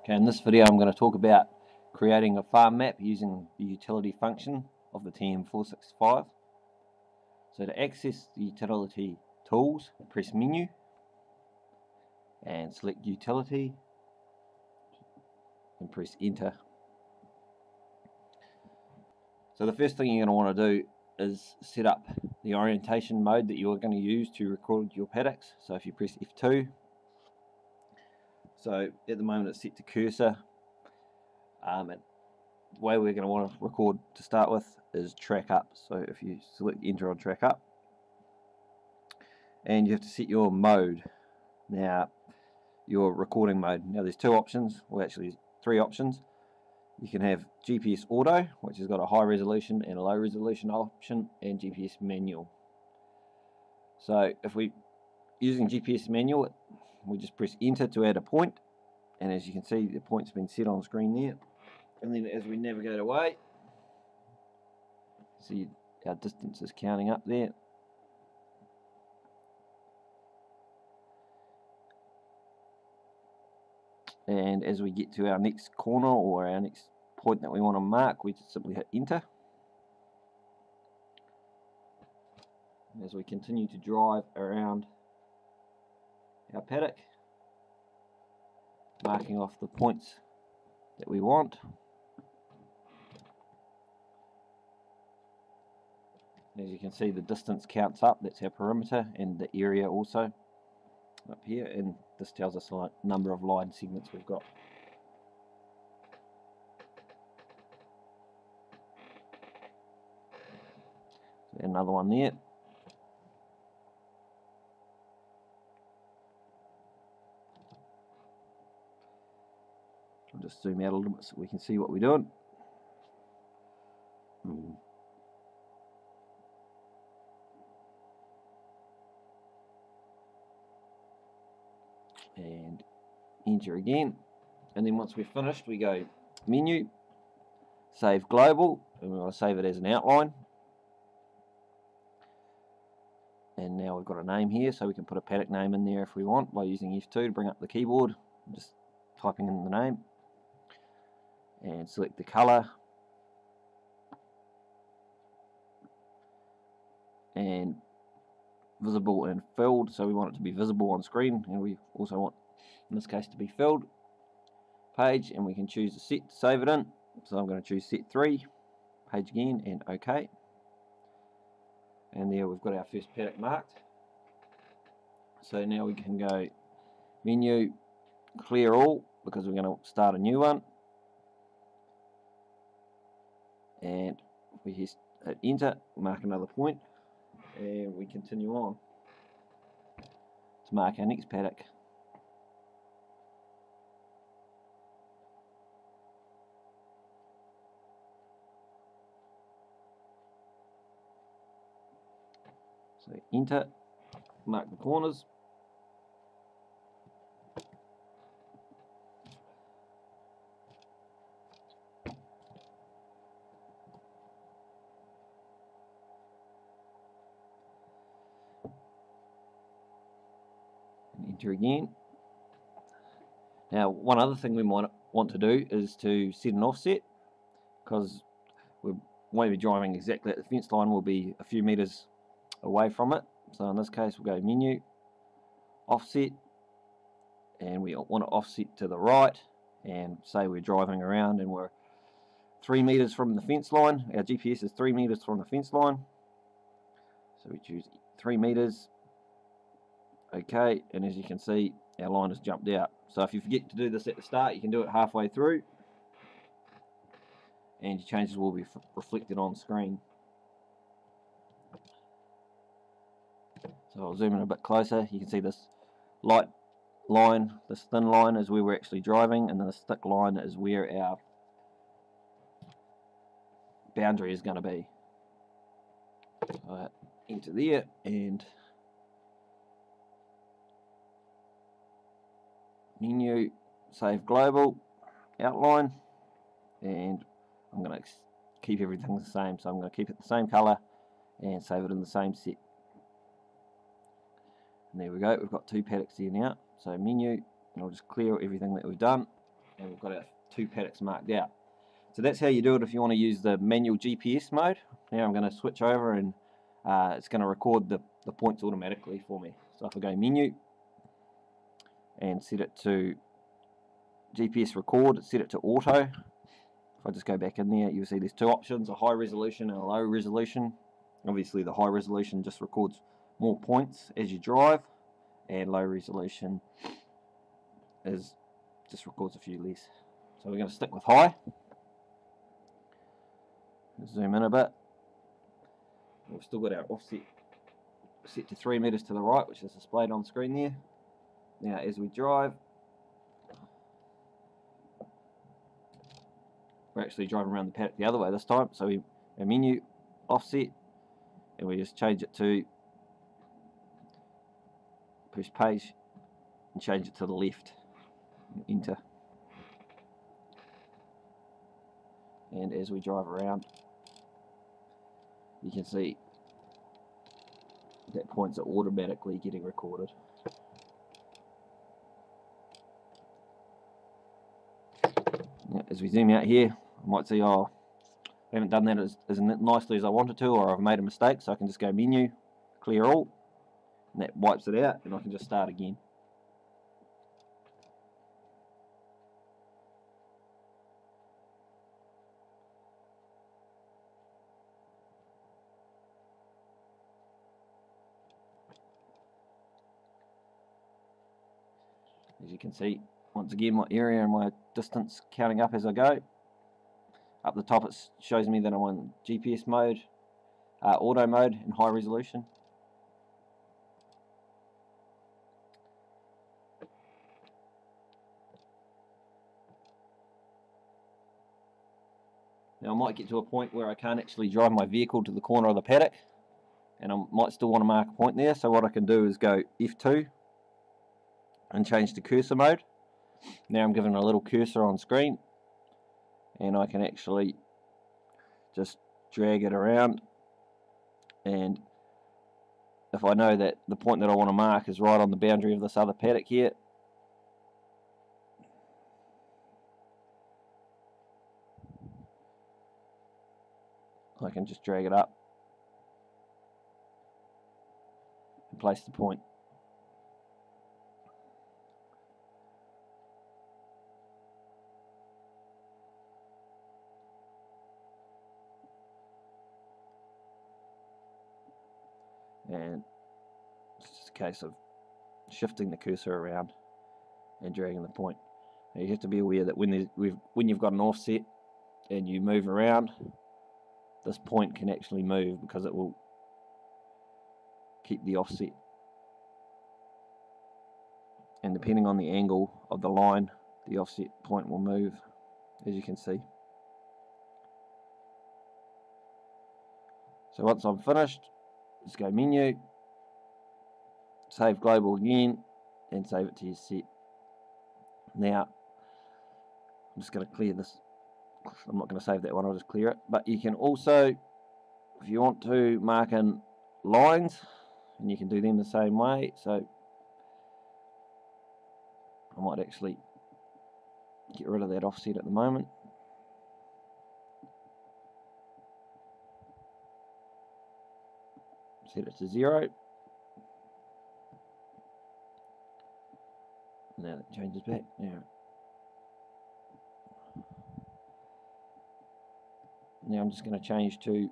Okay, in this video I'm going to talk about creating a farm map using the utility function of the TM465. So to access the utility tools, press menu and select utility and press enter. So the first thing you're going to want to do is set up the orientation mode that you're going to use to record your paddocks. So if you press F2, so at the moment it's set to cursor. And the way we're going to want to record to start with is track up. So if you select enter on track up, and you have to set your mode. Now, your recording mode. Now there's two options, well actually three options. You can have GPS auto, which has got a high resolution and a low resolution option, and GPS manual. So if we're using GPS manual, we just press enter to add a point, and as you can see the point's been set on screen there. And then as we navigate away, see our distance is counting up there. And as we get to our next corner or our next point that we want to mark, we just simply hit enter. As we continue to drive around our paddock, marking off the points that we want. As you can see, the distance counts up, that's our perimeter, and the area also up here, and this tells us the number of line segments we've got. So another one there. I'll just zoom out a little bit so we can see what we're doing. And enter again, and then once we're finished we go menu, save global, and we want to save it as an outline. And now we've got a name here, so we can put a paddock name in there if we want by using F2 to bring up the keyboard, just typing in the name, and select the colour, and visible and filled, so we want it to be visible on screen, and we also want in this case to be filled page, and we can choose the set to save it in. So I'm going to choose set 3 page again, and OK, and there we've got our first paddock marked. So now we can go menu, clear all, because we're going to start a new one, and we hit enter, mark another point, and we continue on to mark our next paddock. So enter, mark the corners, enter again. Now one other thing we might want to do is to set an offset, because we won't be driving exactly at the fence line, we'll be a few meters away from it. So in this case we'll go menu, offset, and we want to offset to the right, and say we're driving around and we're 3 meters from the fence line. Our GPS is 3 meters from the fence line, so we choose 3 meters. OK, and as you can see our line has jumped out. So if you forget to do this at the start, you can do it halfway through, and your changes will be reflected on screen. So I'll zoom in a bit closer. You can see this light line, this thin line is where we're actually driving, and then this thick line is where our boundary is going to be. So enter there, and menu, save global, outline, and I'm going to keep everything the same, so I'm going to keep it the same colour and save it in the same set. And there we go, we've got two paddocks here now. So menu, and I'll just clear everything that we've done, and we've got our 2 paddocks marked out. So that's how you do it if you want to use the manual GPS mode. Now I'm going to switch over, and it's going to record the points automatically for me. So if I go menu and set it to GPS record, set it to auto. If I just go back in there, you'll see there's 2 options, a high resolution and a low resolution. Obviously the high resolution just records more points as you drive, and low resolution just records a few less. So we're going to stick with high. Zoom in a bit. We've still got our offset set to 3 meters to the right, which is displayed on screen there. Now as we drive, we're actually driving around the paddock the other way this time. So our menu, offset, and we just change it to push page and change it to the left. Enter. And as we drive around, you can see that points are automatically getting recorded. Now, as we zoom out here, I might see, oh, I haven't done that as nicely as I wanted to, or I've made a mistake, so I can just go menu, clear all, and that wipes it out, and I can just start again. As you can see, once again, my area and my distance counting up as I go. Up the top it shows me that I'm on GPS mode, auto mode, and high resolution. Now I might get to a point where I can't actually drive my vehicle to the corner of the paddock, and I might still want to mark a point there. So what I can do is go F2 and change to cursor mode. Now I'm given a little cursor on screen, and I can actually just drag it around, and if I know that the point that I want to mark is right on the boundary of this other paddock here, I can just drag it up and place the point. And it's just a case of shifting the cursor around and dragging the point. Now you have to be aware that when you've got an offset and you move around, this point can actually move because it will keep the offset. And depending on the angle of the line, the offset point will move, as you can see. So once I'm finished, just go menu, save global again, and save it to your set. Now, I'm just going to clear this. I'm not going to save that one, I'll just clear it. But you can also, if you want to, mark in lines, and you can do them the same way. So I might actually get rid of that offset at the moment. Set it to 0. Now that changes back. Now I'm just going to change to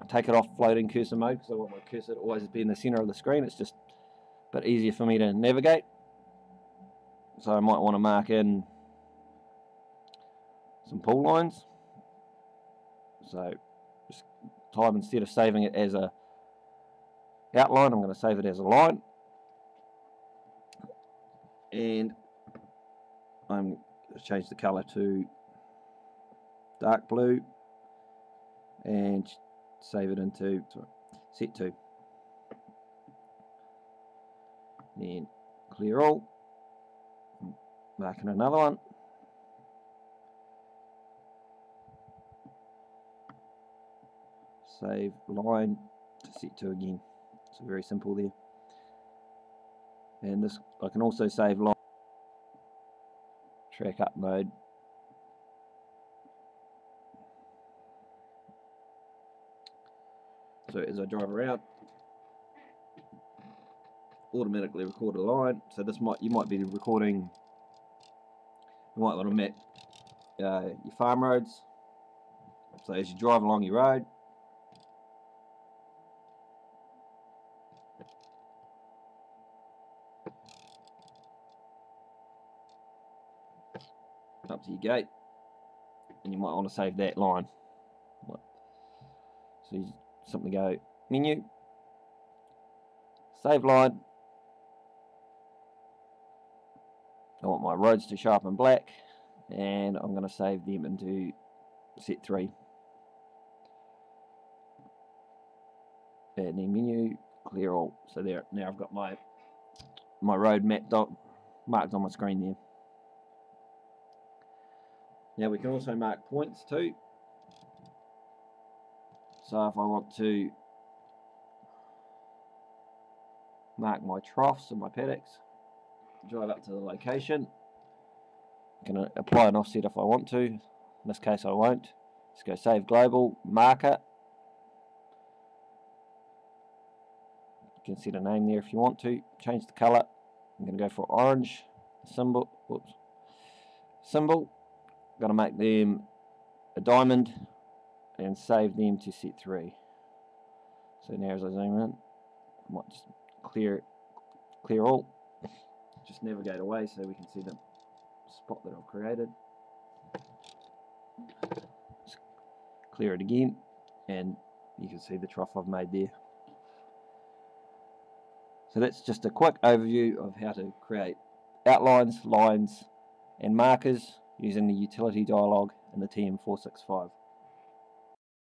take it off floating cursor mode, because I want my cursor to always be in the center of the screen. It's just a bit easier for me to navigate. So I might want to mark in some pull lines. So just type, instead of saving it as a outline, I'm going to save it as a line. And I'm going to change the color to dark blue and save it into set to. Then clear all, marking another one, save line to set to again. So very simple there. And this, I can also save line track up mode. So as I drive around, automatically record a line. So this you might be recording. You might want to map your farm roads. So as you drive along your road, up to your gate, and you might want to save that line. So you simply go menu, save line. I want my roads to show up in black, and I'm going to save them into set 3. And then menu, clear all. So there, now I've got my road map marked on my screen there. Now we can also mark points too. So if I want to mark my troughs and my paddocks, drive up to the location. I can apply an offset if I want to. In this case I won't. Just go save global, mark it. You can set a name there if you want to. Change the colour. I'm going to go for orange. Symbol. Whoops. Symbol. Got to make them a diamond and save them to set 3. So now as I zoom in, I might just clear all. Just navigate away so we can see the spot that I've created. Just clear it again, and you can see the trough I've made there. So that's just a quick overview of how to create outlines, lines and markers using the utility dialog in the TM465.